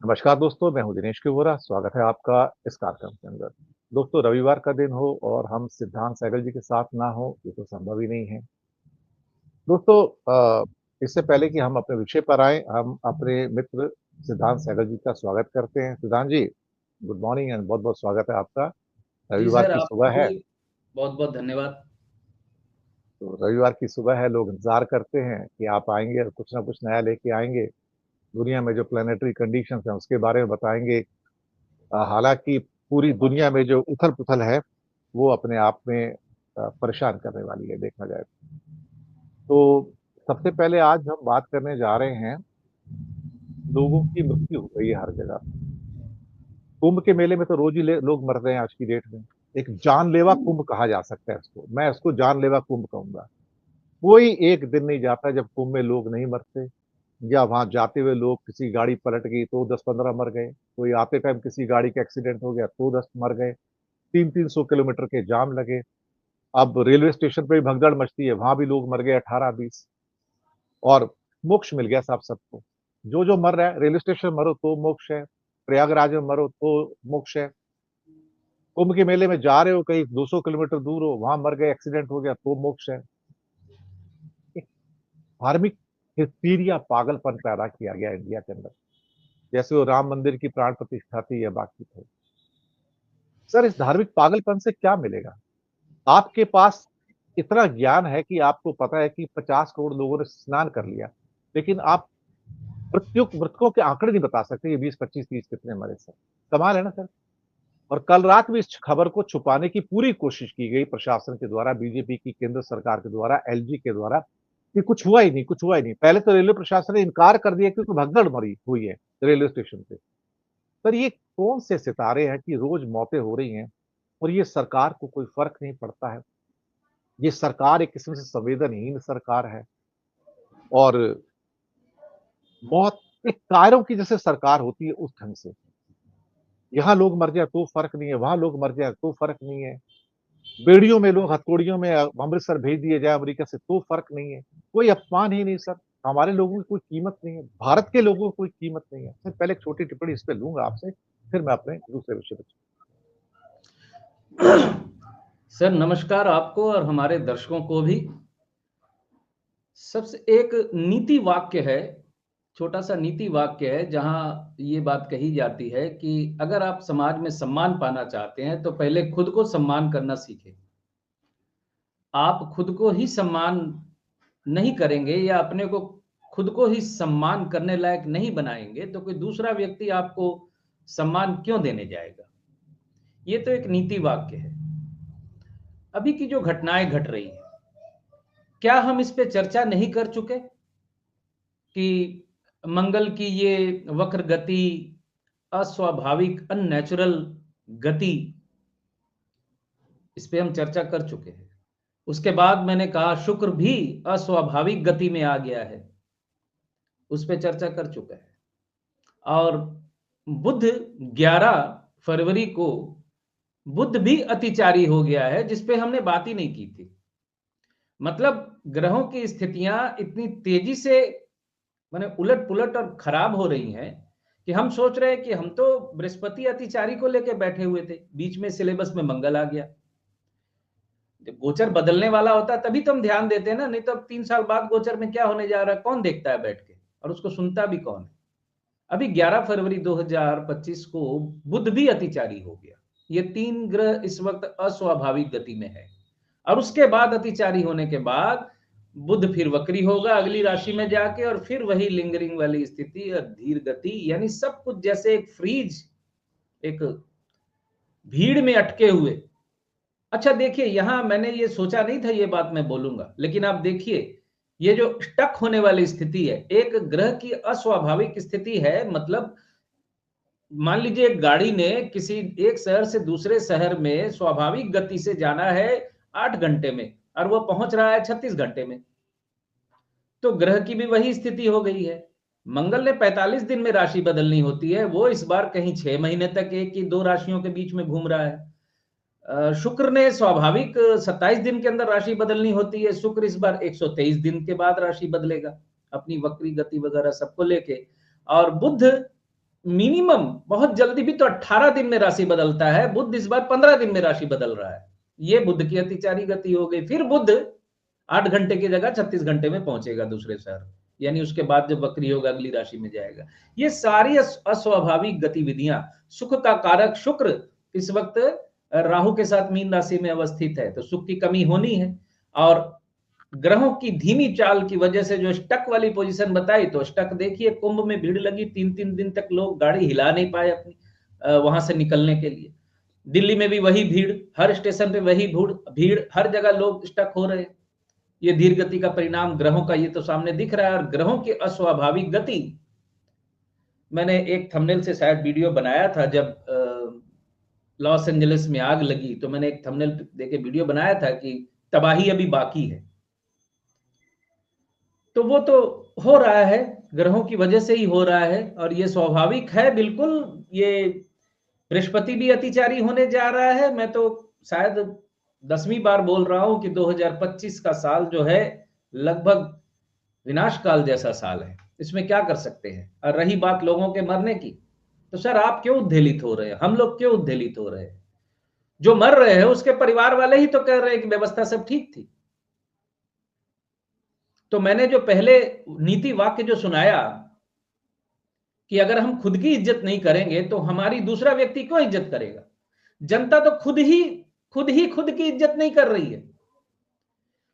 नमस्कार दोस्तों, मैं हूं दिनेश किवोरा। स्वागत है आपका इस कार्यक्रम के अंदर। दोस्तों, रविवार का दिन हो और हम सिद्धांत सहगल जी के साथ ना हो, ये तो संभव ही नहीं है। दोस्तों, इससे पहले कि हम अपने विषय पर आए, हम अपने मित्र सिद्धांत सहगल जी का स्वागत करते हैं। सिद्धांत जी, गुड मॉर्निंग एंड बहुत बहुत स्वागत है आपका। जी रविवार सर, की आपको सुबह है। भी बहुत-बहुत धन्यवाद। तो रविवार की सुबह है, लोग इंतजार करते हैं कि आप आएंगे और कुछ ना कुछ नया लेके आएंगे। दुनिया में जो प्लानिटरी कंडीशंस हैं उसके बारे में बताएंगे। हालांकि पूरी दुनिया में जो उथल पुथल है वो अपने आप में परेशान करने वाली है, देखा जाए तो। सबसे पहले आज हम बात करने जा रहे हैं, लोगों की मृत्यु हो रही है हर जगह। कुंभ के मेले में तो रोज ही लोग मर रहे हैं आज की डेट में। एक जानलेवा कुंभ कहा जा सकता है इसको, मैं इसको जानलेवा कुंभ कहूंगा। कोई एक दिन नहीं जाता जब कुंभ में लोग नहीं मरते, या वहां जाते हुए लोग, किसी गाड़ी पलट गई तो 10-15 मर गए, कोई आते टाइम किसी गाड़ी का एक्सीडेंट हो गया तो 10 मर गए, 300-300 किलोमीटर के जाम लगे। अब रेलवे स्टेशन पे भी भगदड़ मचती है, वहां भी लोग मर गए 18-20। और मोक्ष मिल गया साहब सबको। जो जो मर रहा है, रेलवे स्टेशन मरो तो मोक्ष है, प्रयागराज में मरो तो मोक्ष है। कुंभ के मेले में जा रहे हो, कहीं 200 किलोमीटर दूर हो, वहां मर गए, एक्सीडेंट हो गया तो मोक्ष है। एक धार्मिक हिस्टीरिया, पागलपन पैदा किया गया इंडिया के अंदर। जैसे वो राम मंदिर की प्राण प्रतिष्ठा थी या बाकी थे। सर, इस धार्मिक पागलपन से क्या मिलेगा? आपके पास इतना ज्ञान है कि आपको पता है कि 50 करोड़ लोगों ने स्नान कर लिया, लेकिन आप मृतकों के आंकड़े नहीं बता सकते कि 20, 25, 30 कितने मरे। सर, कमाल है ना सर। और कल रात भी इस खबर को छुपाने की पूरी कोशिश की गई प्रशासन के द्वारा, बीजेपी की केंद्र सरकार के द्वारा, एलजी के द्वारा, कि कुछ हुआ ही नहीं, कुछ हुआ ही नहीं। पहले तो रेलवे प्रशासन ने इनकार कर दिया क्योंकि भगदड़ मरी हुई है रेलवे स्टेशन पे। सर, ये कौन से सितारे हैं कि रोज मौतें हो रही हैं और ये सरकार को कोई फर्क नहीं पड़ता है? ये सरकार एक किस्म से संवेदनहीन सरकार है। और मौत एक कायरों की जैसे सरकार होती है उस ढंग से। यहाँ लोग मर जाए तो फर्क नहीं है, वहां लोग मर जाए तो फर्क नहीं है। बेड़ियों में लोग हथकड़ियों में अमृतसर भेज दिए जाए अमेरिका से तो फर्क नहीं है। कोई अपमान ही नहीं सर। हमारे लोगों की कोई कीमत नहीं है, भारत के लोगों की कोई कीमत नहीं है। सर, पहले एक छोटी टिप्पणी इस पे लूंगा आपसे, फिर मैं अपने दूसरे विषय पर। सर नमस्कार आपको और हमारे दर्शकों को भी। सबसे एक नीति वाक्य है, छोटा-सा नीति वाक्य है जहाँ ये बात कही जाती है कि अगर आप समाज में सम्मान पाना चाहते हैं तो पहले खुद को सम्मान करना सीखें। आप खुद को ही सम्मान नहीं करेंगे या अपने को खुद को ही सम्मान करने लायक नहीं बनाएँगे तो कोई दूसरा व्यक्ति आपको सम्मान क्यों देने जाएगा? ये तो एक नीति वाक्य है। अभी की जो घटनाएं घट रही हैं, क्या हम इस पे चर्चा नहीं कर चुके कि मंगल की ये वक्र गति, अस्वाभाविक अननेचुरल गति, इस पे हम चर्चा कर चुके हैं। उसके बाद मैंने कहा शुक्र भी अस्वाभाविक गति में आ गया है, उस पे चर्चा कर चुका है। और बुध 11 फरवरी को बुध भी अतिचारी हो गया है, जिस पे हमने बात ही नहीं की थी। मतलब ग्रहों की स्थितियां इतनी तेजी से माने उलट-पुलट और खराब हो रही हैं कि हम सोच रहे हैं कि हम तो बृहस्पति अतिचारी को लेके बैठे हुए थे, बीच में सिलेबस में मंगल आ गया। जब गोचर बदलने वाला होता है तभी तो हम ध्यान देते हैं ना, नहीं तो अब 3 साल बाद गोचर में क्या होने जा रहा है, कौन देखता है बैठ के और उसको सुनता भी कौन है? अभी 11 फरवरी 2025 को बुध भी अतिचारी हो गया। ये 3 ग्रह इस वक्त अस्वाभाविक गति में है और उसके बाद अतिचारी होने के बाद बुध फिर वक्री होगा अगली राशि में जाके और फिर वही लिंगरिंग वाली स्थिति और धीर गति, यानी सब कुछ जैसे एक फ्रीज, एक भीड़ में अटके हुए। अच्छा देखिए, यहां मैंने ये सोचा नहीं था ये बात मैं बोलूंगा, लेकिन आप देखिए ये जो स्टक होने वाली स्थिति है, एक ग्रह की अस्वाभाविक स्थिति है। मतलब मान लीजिए एक गाड़ी ने किसी एक शहर से दूसरे शहर में स्वाभाविक गति से जाना है 8 घंटे में और वो पहुंच रहा है 36 घंटे में। तो ग्रह की भी वही स्थिति हो गई है। मंगल ने 45 दिन में राशि बदलनी होती है, वो इस बार कहीं 6 महीने तक एक ही दो राशियों के बीच में घूम रहा है। शुक्र ने स्वाभाविक 27 दिन के अंदर राशि बदलनी होती है, शुक्र इस बार 123 दिन के बाद राशि बदलेगा अपनी वक्री गति वगैरह सबको लेके। और बुध मिनिमम बहुत जल्दी भी तो 18 दिन में राशि बदलता है, बुध इस बार 15 दिन में राशि बदल रहा है। ये बुध की अतिचारी गति हो गई। फिर बुध 8 घंटे की जगह 36 घंटे में पहुंचेगा दूसरे शहर, यानी उसके बाद जब वक्री होगा अगली राशि में जाएगा। ये सारी अस्वाभाविक गतिविधियां, सुख का कारक शुक्र इस वक्त राहु के साथ मीन राशि में अवस्थित है, तो सुख की कमी होनी है। और ग्रहों की धीमी चाल की वजह से जो स्टक वाली पोजीशन बताई, तो स्टक देखिए, कुंभ में भीड़ लगी, 3-3 दिन तक लोग गाड़ी हिला नहीं पाए अपनी वहां से निकलने के लिए। दिल्ली में भी वही भीड़, हर स्टेशन पे वही भीड़, हर जगह लोग स्टक हो रहे हैं। ये धीर गति का परिणाम ग्रहों का ये तो सामने दिख रहा है। और ग्रहों की अस्वाभाविक गति, मैंने एक थंबनेल से शायद वीडियो बनाया था, जब लॉस एंजलिस में आग लगी, तो मैंने एक थंबनेल देके वीडियो बनाया था कि तबाही अभी बाकी है। तो वो तो हो रहा है, ग्रहों की वजह से ही हो रहा है, और ये स्वाभाविक है बिल्कुल। ये बृहस्पति भी अतिचारी होने जा रहा है। मैं तो शायद 10वीं बार बोल रहा हूं कि 2025 का साल जो है लगभग विनाश काल जैसा साल है। इसमें क्या कर सकते हैं। और रही बात लोगों के मरने की, तो सर आप क्यों उद्वेलित हो रहे हैं, हम लोग क्यों उद्वेलित हो रहे हैं? जो मर रहे हैं उसके परिवार वाले ही तो कह रहे हैं कि व्यवस्था सब ठीक थी। तो मैंने जो पहले नीति वाक्य जो सुनाया कि अगर हम खुद की इज्जत नहीं करेंगे तो हमारी दूसरा व्यक्ति क्यों इज्जत करेगा। जनता तो खुद की इज्जत नहीं कर रही है।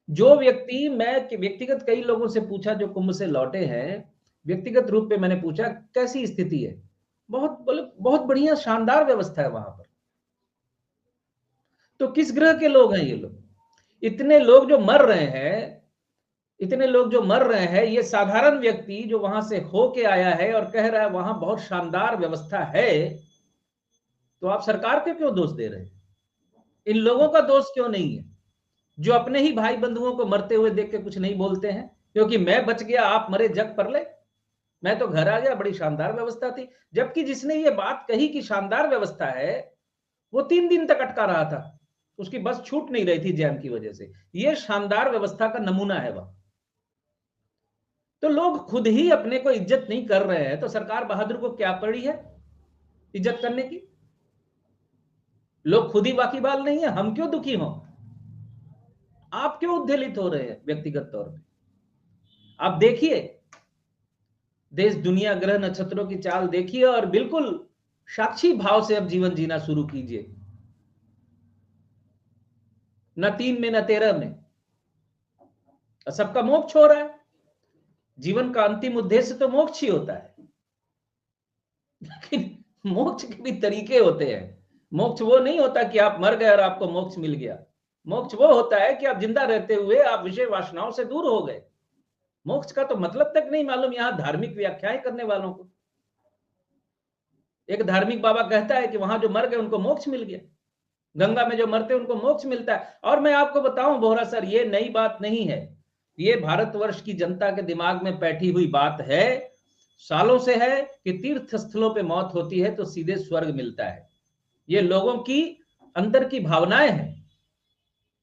जो व्यक्ति, मैं व्यक्तिगत कई लोगों से पूछा जो कुंभ से लौटे हैं, व्यक्तिगत रूप में मैंने पूछा कैसी स्थिति है, बहुत बढ़िया शानदार व्यवस्था है वहां पर। तो किस ग्रह के लोग हैं ये लोग? इतने लोग जो मर रहे हैं, ये साधारण व्यक्ति जो वहां से होके आया है और कह रहा है वहां बहुत शानदार व्यवस्था है, तो आप सरकार को क्यों दोष दे रहे हैं? इन लोगों का दोष क्यों नहीं है जो अपने ही भाई बंधुओं को मरते हुए देख के कुछ नहीं बोलते हैं? क्योंकि मैं बच गया, आप मरे, जग पर ले, मैं तो घर आ गया, बड़ी शानदार व्यवस्था थी। जबकि जिसने ये बात कही कि शानदार व्यवस्था है, वो 3 दिन तक अटका रहा था, उसकी बस छूट नहीं रही थी जैम की वजह से। ये शानदार व्यवस्था का नमूना है वह। तो लोग खुद ही अपने को इज्जत नहीं कर रहे हैं, तो सरकार बहादुर को क्या पड़ी है इज्जत करने की? लोग खुद ही वाकिबाल नहीं है, हम क्यों दुखी हों? आप क्यों उद्वेलित हो रहे हैं व्यक्तिगत तौर पे? आप देखिए देश दुनिया ग्रह नक्षत्रों की चाल देखिए और बिल्कुल साक्षी भाव से अब जीवन जीना शुरू कीजिए। न 3 में न 13 में सबका मोक्ष हो रहा है। जीवन का अंतिम उद्देश्य तो मोक्ष ही होता है, लेकिन मोक्ष के भी तरीके होते हैं। मोक्ष वो नहीं होता कि आप मर गए और आपको मोक्ष मिल गया। मोक्ष वो होता है कि आप जिंदा रहते हुए आप विषय वासनाओं से दूर हो गए। मोक्ष का तो मतलब तक नहीं मालूम यहां धार्मिक व्याख्याएं करने वालों को। एक धार्मिक बाबा कहता है कि वहां जो मर गए उनको मोक्ष मिल गया, गंगा में जो मरते उनको मोक्ष मिलता है। और मैं आपको बताऊं बोहरा सर, ये नई बात नहीं है, ये भारतवर्ष की जनता के दिमाग में बैठी हुई बात है, सालों से है कि तीर्थ स्थलों पे मौत होती है तो सीधे स्वर्ग मिलता है। ये लोगों की अंदर की भावनाएं हैं।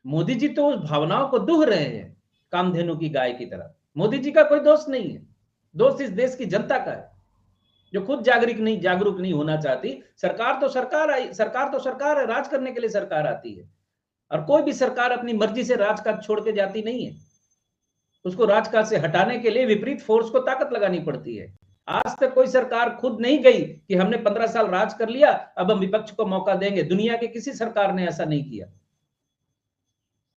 मोदी जी तो उस भावनाओं को दुह रहे हैं कामधेनु की गाय की तरह। मोदी जी का कोई दोष नहीं है, दोष इस देश की जनता का है जो खुद जागरूक नहीं होना चाहती। सरकार तो सरकार है, राज करने के लिए सरकार आती है, और कोई भी सरकार अपनी मर्जी से राजकाज छोड़ के जाती नहीं है। उसको राजकाज से हटाने के लिए विपरीत फोर्स को ताकत लगानी पड़ती है। आज तक कोई सरकार खुद नहीं गई कि हमने 15 साल राज कर लिया, अब हम विपक्ष को मौका देंगे। दुनिया की किसी सरकार ने ऐसा नहीं किया।